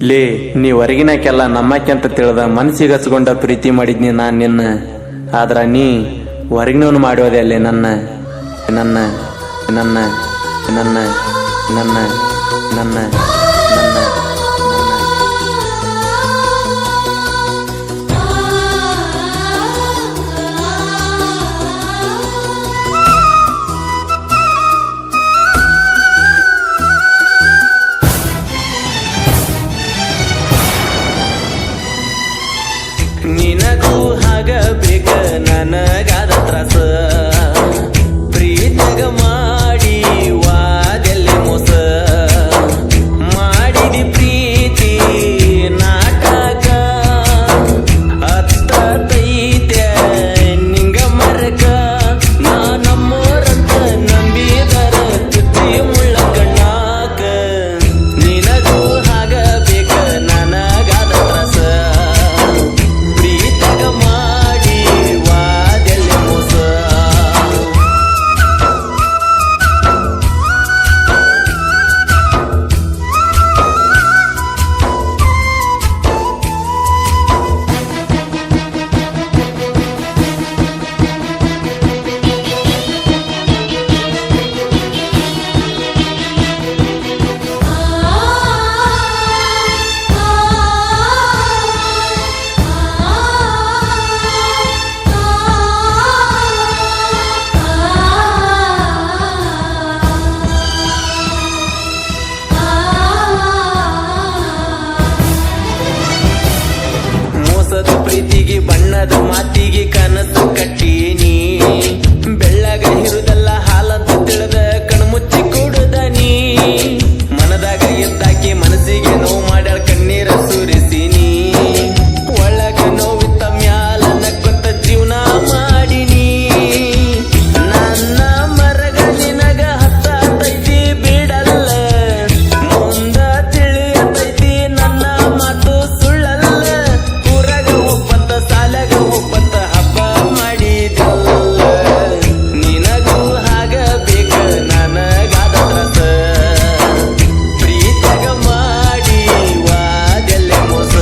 ಲೇ ನೀ ಹೊರಗಿನಕ್ಕೆಲ್ಲ ನಮ್ಮಕ್ಕೆಂತ ತಿಳಿದ ಮನಸ್ಸಿಗೆ ಹಚ್ಕೊಂಡ ಪ್ರೀತಿ ಮಾಡಿದ್ನಿ ನಾನ್ ನಿನ್ನ. ಆದ್ರ ನೀ ಹೊರಗಿನವನು ಮಾಡೋದೆ ಅಲ್ಲೇ ನನ್ನ ನನ್ನ ನನ್ನ ನನ್ನ ನನ್ನ ನನ್ನ ನನ್ನ ನಿನಗೂ ಹಾಗ ಬೇಕ ನನಗಾದ ತ್ರಾಸ ಪ್ರೀತಿಗ ಮಾಡಿ ವಾದೆಲ್ಲಿ ಮೋಸ ಮಾಡಿದಿ ಪ್ರೀತಿ ನಾಟಕ ಹತ್ತೈತೆ ನಿಂಗ ಮರಕ ನಾ ನಮ್ಮೋರಂತ ನಂಬಿದರ ತುತ್ತಿ ಮುಳ್ಳ ಕಣ್ಣಾಕ ನಿನಗೂ ಹಾಗ ಬೇಕ ನನಗಾದ ತ್ರಾಸ ಮಾಡಿ ವಾದೆಲ್ಲಿ ಮೋಸ ಪ್ರೀತಿಗೆ ಬಣ್ಣದ ಮಾತಿಗೆ ಕನಸು ಕಟ್ಟೀನಿ ಬೆಳ್ಳಗ ಹಿರುದಲ್ಲ ಹಾಲಂತ ತಿಳಿದ ಕಣ್ಮುಚ್ಚಿ ಕೂಡುದ ನೀ ಮನದಾಗ ಎದ್ದಾಕಿ ಮನಸ್ಸಿಗೆ ನೋವು ಮಾಡ್ಯಾಳ ಕಣ್ಣೀರ ಸುರಿಸಿನಿ ಒಳಗ ನೋವಿತ್ತ ಮ್ಯಾಲ ನಕ್ಕೊಂತ ಜೀವನ ಮಾಡಿನಿ ನನ್ನ ಮರಗ ನಿನಗ ಹತ್ತೈತಿ ಬಿಡಲ್ಲ ಮುಂದ ತಿಳಿಯತೈತಿ ನನ್ನ ಮಾತು ಸುಳ್ಳಲ್ಲ ಸಾಲಗ ಒಪ್ಪಂತ ಹಬ್ಬ ಮಾಡಿದಲ್ಲ ನಿನಗೂ ಹಾಗ ಬೇಕ ನನಗಾದ ತ್ರಾಸ ಪ್ರೀತಿಗ ಮಾಡಿ ವಾದೆಲ್ಲೆ ಮೋಸ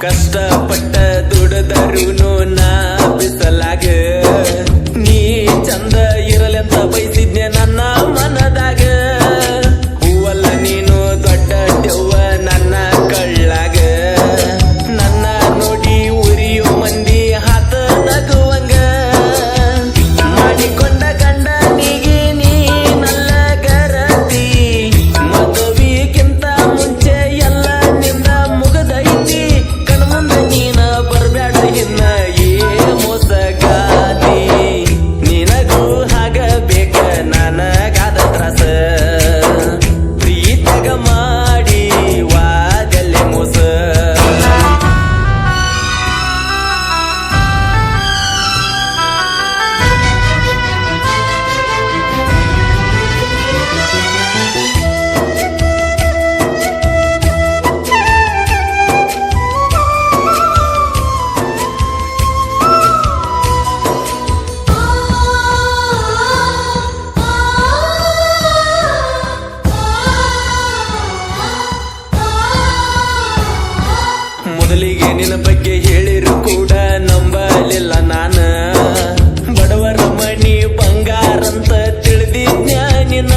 ಕಷ್ಟಪಟ್ಟ ದುಡದರುನು ನಾ ಬಿಸಲಾಗ ನೀ ಚಂದ ಇರಲೆಂತ ಬಯಸಿದ್ನೆ ನನ್ನ ಮನದಾಗ ಹೂವಲ್ಲ ನೀನು ದೊಡ್ಡ ದೆವ್ವ ನನ್ನ ಕಳ್ಳಾಗ ನನ್ನ ನೋಡಿ ಉರಿಯೋ ಮಂದಿ ಹಾತ ನಗುವಂಗ ಮಾಡಿಕೊಂಡ ಗಂಡನಿಗೆ ನೀ ನಲ್ಲ ಗರತಿ ಮದುವೆಗಿಂತ ಮುಂಚೆ ಎಲ್ಲ ನಿಂದ ಮುಗದೈತಿ ಕಣ್ಮುಂದ ನೀನ ಬರ್ಬ್ಯಾಡ ಇನ್ನ ಏ ಮೋಸಗಾತಿ ನಿನಗೂ ಹಾಗ ಬೇಕ ನನಗಾದ ತ್ರಾಸ ಪ್ರೀತಿಗ ಮಾಡಿ ವಾದೆಲ್ಲೆ ಮೋಸ ಮೊದಲಿಗೆ ನಿನ್ನ ಬಗ್ಗೆ ಹೇಳಿರು ಕೂಡ ನಂಬಲಿಲ್ಲ ನಾನ ಬಡವರ ಮನಿ ಬಂಗಾರಂತ ತಿಳಿದಿದ್ನ್ಯಾ ನಿನ್ನ